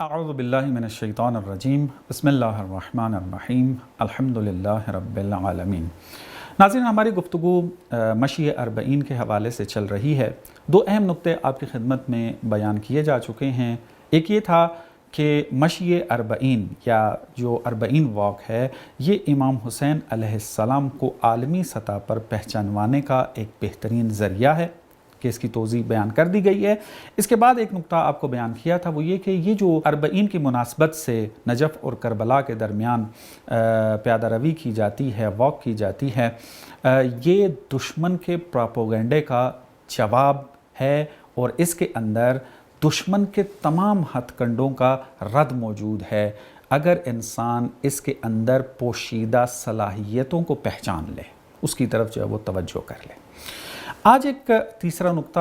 اعوذ باللہ من الشیطان الرجیم بسم اللہ الرحمن الرحیم الحمدللہ رب العالمین۔ ناظرین، ہماری گفتگو مشی اربعین کے حوالے سے چل رہی ہے۔ دو اہم نقطے آپ کی خدمت میں بیان کیے جا چکے ہیں۔ ایک یہ تھا کہ مشی اربعین یا جو اربعین واک ہے یہ امام حسین علیہ السلام کو عالمی سطح پر پہچانوانے کا ایک بہترین ذریعہ ہے کہ اس کی توضیح بیان کر دی گئی ہے۔ اس کے بعد ایک نقطہ آپ کو بیان کیا تھا، وہ یہ کہ یہ جو اربعین کی مناسبت سے نجف اور کربلا کے درمیان پیادہ روی کی جاتی ہے، واک کی جاتی ہے، یہ دشمن کے پراپوگنڈے کا جواب ہے اور اس کے اندر دشمن کے تمام ہتھ کنڈوں کا رد موجود ہے اگر انسان اس کے اندر پوشیدہ صلاحیتوں کو پہچان لے، اس کی طرف جو ہے وہ توجہ کر لے۔ آج ایک تیسرا نقطہ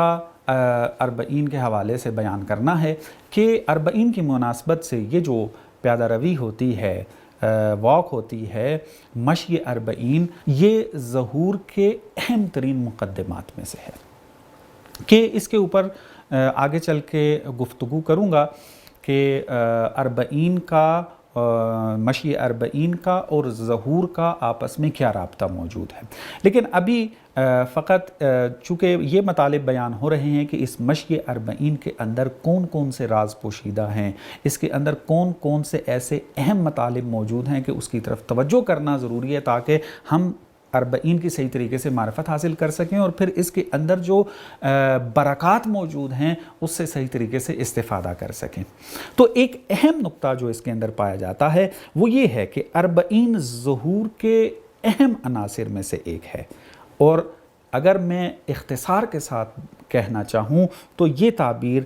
اربعین کے حوالے سے بیان کرنا ہے کہ اربعین کی مناسبت سے یہ جو پیادہ روی ہوتی ہے، واک ہوتی ہے، مشی اربعین، یہ ظہور کے اہم ترین مقدمات میں سے ہے کہ اس کے اوپر آگے چل کے گفتگو کروں گا کہ اربعین کا، مشی اربعین کا اور ظہور کا آپس میں کیا رابطہ موجود ہے۔ لیکن ابھی فقط چونکہ یہ مطالب بیان ہو رہے ہیں کہ اس مشی اربعین کے اندر کون کون سے راز پوشیدہ ہیں، اس کے اندر کون کون سے ایسے اہم مطالب موجود ہیں کہ اس کی طرف توجہ کرنا ضروری ہے تاکہ ہم اربعین کی صحیح طریقے سے معرفت حاصل کر سکیں اور پھر اس کے اندر جو برکات موجود ہیں اس سے صحیح طریقے سے استفادہ کر سکیں۔ تو ایک اہم نقطہ جو اس کے اندر پایا جاتا ہے وہ یہ ہے کہ اربعین ظہور کے اہم عناصر میں سے ایک ہے، اور اگر میں اختصار کے ساتھ کہنا چاہوں تو یہ تعبیر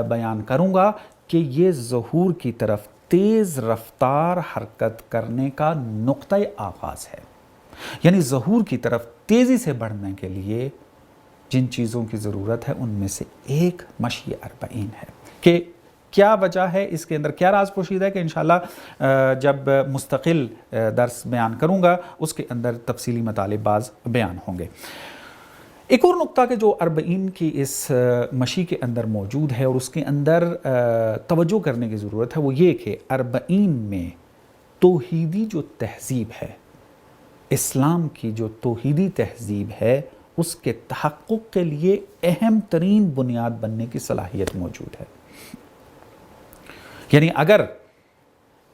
بیان کروں گا کہ یہ ظہور کی طرف تیز رفتار حرکت کرنے کا نقطۂ آغاز ہے۔ یعنی ظہور کی طرف تیزی سے بڑھنے کے لیے جن چیزوں کی ضرورت ہے ان میں سے ایک مشی اربعین ہے۔ کہ کیا وجہ ہے، اس کے اندر کیا راز پوشیدہ ہے، کہ انشاءاللہ جب مستقل درس بیان کروں گا اس کے اندر تفصیلی مطالب بعض بیان ہوں گے۔ ایک اور نقطہ کہ جو اربعین کی اس مشی کے اندر موجود ہے اور اس کے اندر توجہ کرنے کی ضرورت ہے وہ یہ کہ اربعین میں توحیدی جو تہذیب ہے، اسلام کی جو توحیدی تہذیب ہے، اس کے تحقق کے لیے اہم ترین بنیاد بننے کی صلاحیت موجود ہے۔ یعنی اگر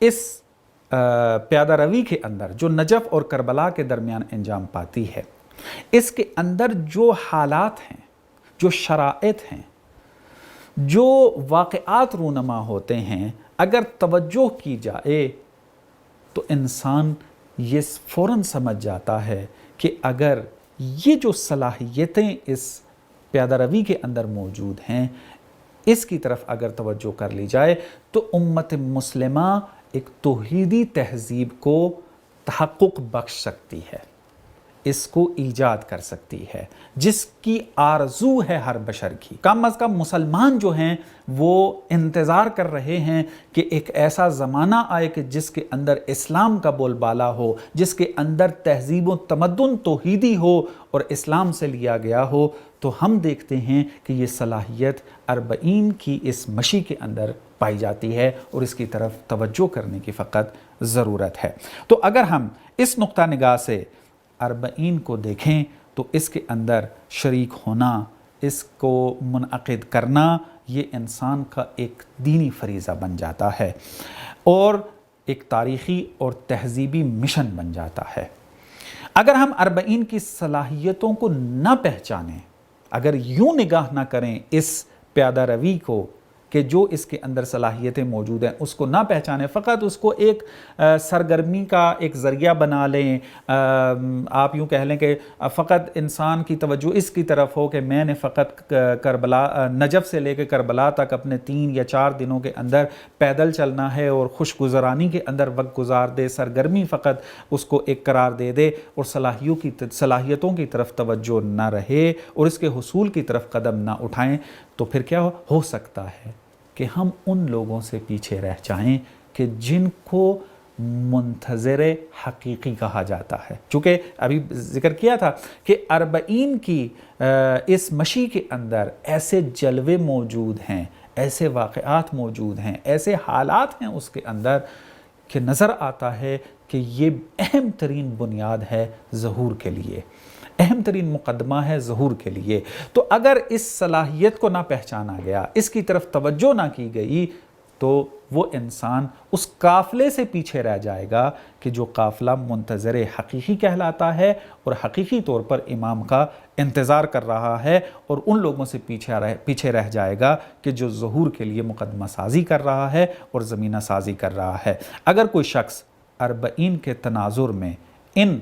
اس پیادہ روی کے اندر جو نجف اور کربلا کے درمیان انجام پاتی ہے، اس کے اندر جو حالات ہیں، جو شرائط ہیں، جو واقعات رونما ہوتے ہیں، اگر توجہ کی جائے تو انسان یہ فوراً سمجھ جاتا ہے کہ اگر یہ جو صلاحیتیں اس پیادہ روی کے اندر موجود ہیں اس کی طرف اگر توجہ کر لی جائے تو امت مسلمہ ایک توحیدی تہذیب کو تحقق بخش سکتی ہے، اس کو ایجاد کر سکتی ہے، جس کی آرزو ہے ہر بشر کی۔ کم از کم مسلمان جو ہیں وہ انتظار کر رہے ہیں کہ ایک ایسا زمانہ آئے کہ جس کے اندر اسلام کا بول بالا ہو، جس کے اندر تہذیب و تمدن توحیدی ہو اور اسلام سے لیا گیا ہو۔ تو ہم دیکھتے ہیں کہ یہ صلاحیت اربعین کی اس مشی کے اندر پائی جاتی ہے اور اس کی طرف توجہ کرنے کی فقط ضرورت ہے۔ تو اگر ہم اس نقطہ نگاہ سے اربعین کو دیکھیں تو اس کے اندر شریک ہونا، اس کو منعقد کرنا، یہ انسان کا ایک دینی فریضہ بن جاتا ہے اور ایک تاریخی اور تہذیبی مشن بن جاتا ہے۔ اگر ہم اربعین کی صلاحیتوں کو نہ پہچانیں، اگر یوں نگاہ نہ کریں اس پیادہ روی کو کہ جو اس کے اندر صلاحیتیں موجود ہیں اس کو نہ پہچانیں، فقط اس کو ایک سرگرمی کا ایک ذریعہ بنا لیں، آپ یوں کہہ لیں کہ فقط انسان کی توجہ اس کی طرف ہو کہ میں نے فقط کربلا، نجف سے لے کے کربلا تک اپنے 3 یا 4 دنوں کے اندر پیدل چلنا ہے اور خوش گزرانی کے اندر وقت گزار دے، سرگرمی فقط اس کو ایک قرار دے دے اور صلاحیتوں کی طرف توجہ نہ رہے اور اس کے حصول کی طرف قدم نہ اٹھائیں، تو پھر کیا ہو سکتا ہے کہ ہم ان لوگوں سے پیچھے رہ جائیں کہ جن کو منتظر حقیقی کہا جاتا ہے۔ چونکہ ابھی ذکر کیا تھا کہ اربعین کی اس مشی کے اندر ایسے جلوے موجود ہیں، ایسے واقعات موجود ہیں، ایسے حالات ہیں اس کے اندر کہ نظر آتا ہے کہ یہ اہم ترین بنیاد ہے ظہور کے لیے، اہم ترین مقدمہ ہے ظہور کے لیے۔ تو اگر اس صلاحیت کو نہ پہچانا گیا، اس کی طرف توجہ نہ کی گئی، تو وہ انسان اس قافلے سے پیچھے رہ جائے گا کہ جو قافلہ منتظر حقیقی کہلاتا ہے اور حقیقی طور پر امام کا انتظار کر رہا ہے، اور ان لوگوں سے پیچھے رہ جائے گا کہ جو ظہور کے لیے مقدمہ سازی کر رہا ہے اور زمینہ سازی کر رہا ہے۔ اگر کوئی شخص اربعین کے تناظر میں ان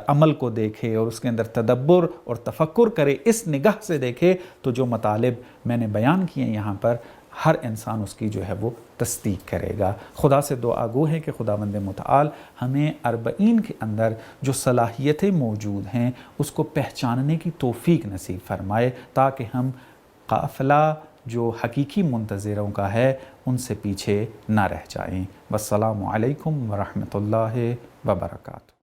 عمل کو دیکھے اور اس کے اندر تدبر اور تفکر کرے، اس نگاہ سے دیکھے، تو جو مطالب میں نے بیان کیے یہاں پر ہر انسان اس کی جو ہے وہ تصدیق کرے گا۔ خدا سے دعا گو ہے کہ خداوند متعال ہمیں اربعین کے اندر جو صلاحیتیں موجود ہیں اس کو پہچاننے کی توفیق نصیب فرمائے، تاکہ ہم قافلہ جو حقیقی منتظروں کا ہے ان سے پیچھے نہ رہ جائیں۔ والسلام علیکم ورحمۃ اللہ وبرکاتہ۔